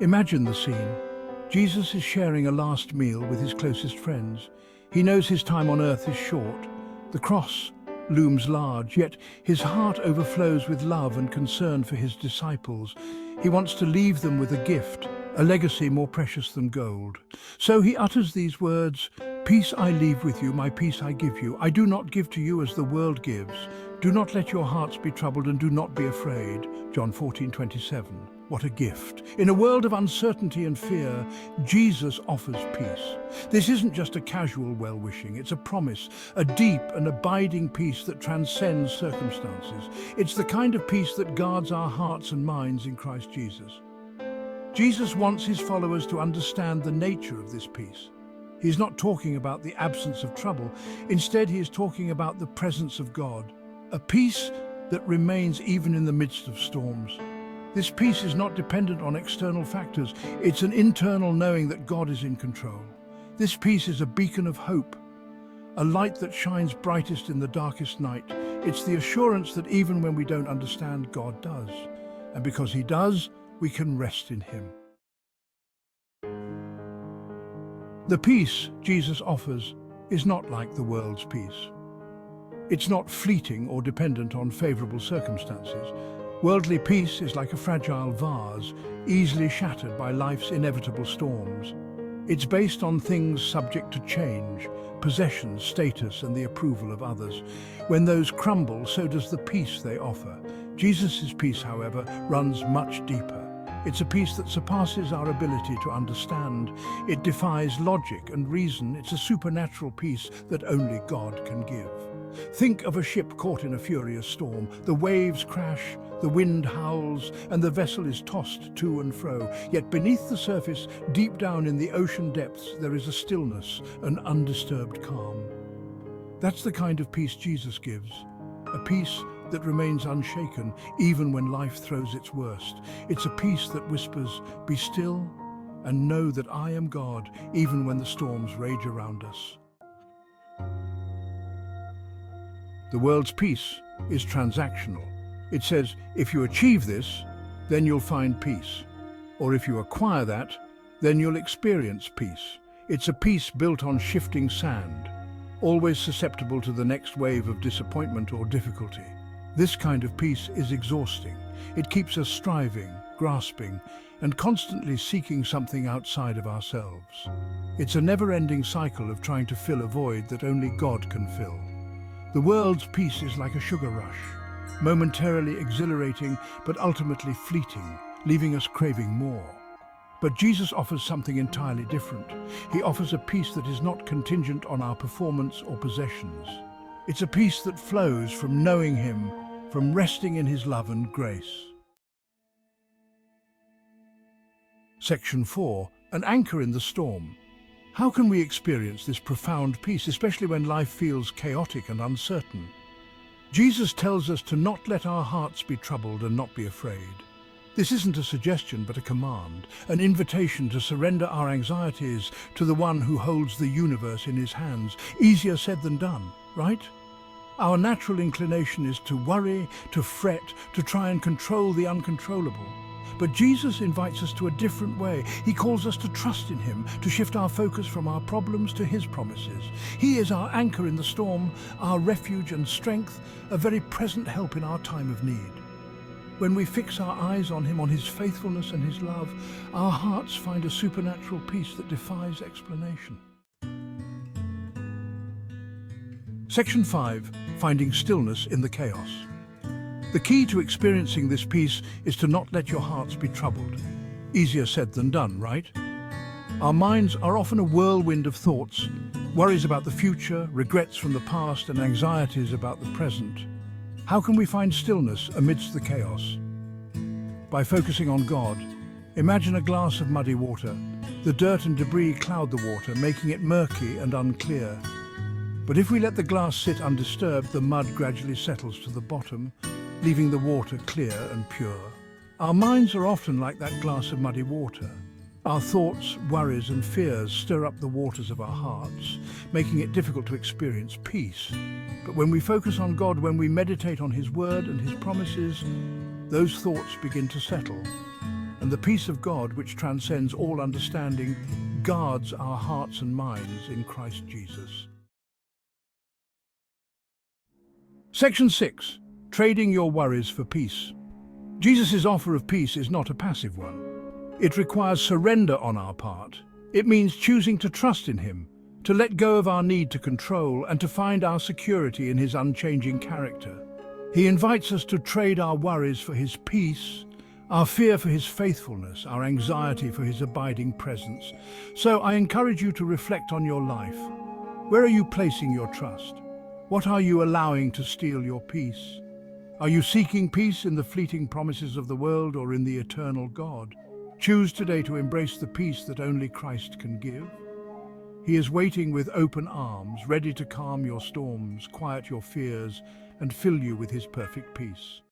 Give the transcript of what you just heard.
Imagine the scene. Jesus is sharing a last meal with his closest friends. He knows his time on earth is short. The cross looms large, yet his heart overflows with love and concern for his disciples. He wants to leave them with a gift, a legacy more precious than gold. So he utters these words, "Peace I leave with you, my peace I give you. I do not give to you as the world gives. Do not let your hearts be troubled and do not be afraid." John 14:27. What a gift. In a world of uncertainty and fear, Jesus offers peace. This isn't just a casual well-wishing, it's a promise, a deep and abiding peace that transcends circumstances. It's the kind of peace that guards our hearts and minds in Christ Jesus. Jesus wants his followers to understand the nature of this peace. He's not talking about the absence of trouble. Instead, he is talking about the presence of God, a peace that remains even in the midst of storms. This peace is not dependent on external factors. It's an internal knowing that God is in control. This peace is a beacon of hope, a light that shines brightest in the darkest night. It's the assurance that even when we don't understand, God does. And because he does, we can rest in him. The peace Jesus offers is not like the world's peace. It's not fleeting or dependent on favorable circumstances. Worldly peace is like a fragile vase, easily shattered by life's inevitable storms. It's based on things subject to change, possessions, status, and the approval of others. When those crumble, so does the peace they offer. Jesus' peace, however, runs much deeper. It's a peace that surpasses our ability to understand. It defies logic and reason. It's a supernatural peace that only God can give. Think of a ship caught in a furious storm. The waves crash, the wind howls, and the vessel is tossed to and fro. Yet beneath the surface, deep down in the ocean depths, there is a stillness, an undisturbed calm. That's the kind of peace Jesus gives, a peace that remains unshaken even when life throws its worst. It's a peace that whispers, "Be still and know that I am God," even when the storms rage around us. The world's peace is transactional. It says, if you achieve this, then you'll find peace. Or if you acquire that, then you'll experience peace. It's a peace built on shifting sand, always susceptible to the next wave of disappointment or difficulty. This kind of peace is exhausting. It keeps us striving, grasping, and constantly seeking something outside of ourselves. It's a never-ending cycle of trying to fill a void that only God can fill. The world's peace is like a sugar rush, momentarily exhilarating but ultimately fleeting, leaving us craving more. But Jesus offers something entirely different. He offers a peace that is not contingent on our performance or possessions. It's a peace that flows from knowing him, from resting in his love and grace. Section 4. An anchor in the storm. How can we experience this profound peace, especially when life feels chaotic and uncertain? Jesus tells us to not let our hearts be troubled and not be afraid. This isn't a suggestion but a command, an invitation to surrender our anxieties to the one who holds the universe in his hands. Easier said than done, right? Our natural inclination is to worry, to fret, to try and control the uncontrollable. But Jesus invites us to a different way. He calls us to trust in him, to shift our focus from our problems to his promises. He is our anchor in the storm, our refuge and strength, a very present help in our time of need. When we fix our eyes on him, on his faithfulness and his love, our hearts find a supernatural peace that defies explanation. Section 5. Finding stillness in the chaos. The key to experiencing this peace is to not let your hearts be troubled. Easier said than done, right? Our minds are often a whirlwind of thoughts, worries about the future, regrets from the past, and anxieties about the present. How can we find stillness amidst the chaos? By focusing on God. Imagine a glass of muddy water. The dirt and debris cloud the water, making it murky and unclear. But if we let the glass sit undisturbed, the mud gradually settles to the bottom, leaving the water clear and pure. Our minds are often like that glass of muddy water. Our thoughts, worries and fears stir up the waters of our hearts, making it difficult to experience peace. But when we focus on God, when we meditate on his word and his promises, those thoughts begin to settle. and the peace of God, which transcends all understanding, guards our hearts and minds in Christ Jesus. Section 6. Trading your worries for peace. Jesus' offer of peace is not a passive one. It requires surrender on our part. It means choosing to trust in Him, to let go of our need to control, and to find our security in His unchanging character. He invites us to trade our worries for His peace, our fear for His faithfulness, our anxiety for His abiding presence. So I encourage you to reflect on your life. Where are you placing your trust? What are you allowing to steal your peace? Are you seeking peace in the fleeting promises of the world or in the eternal God? Choose today to embrace the peace that only Christ can give. He is waiting with open arms, ready to calm your storms, quiet your fears, and fill you with His perfect peace.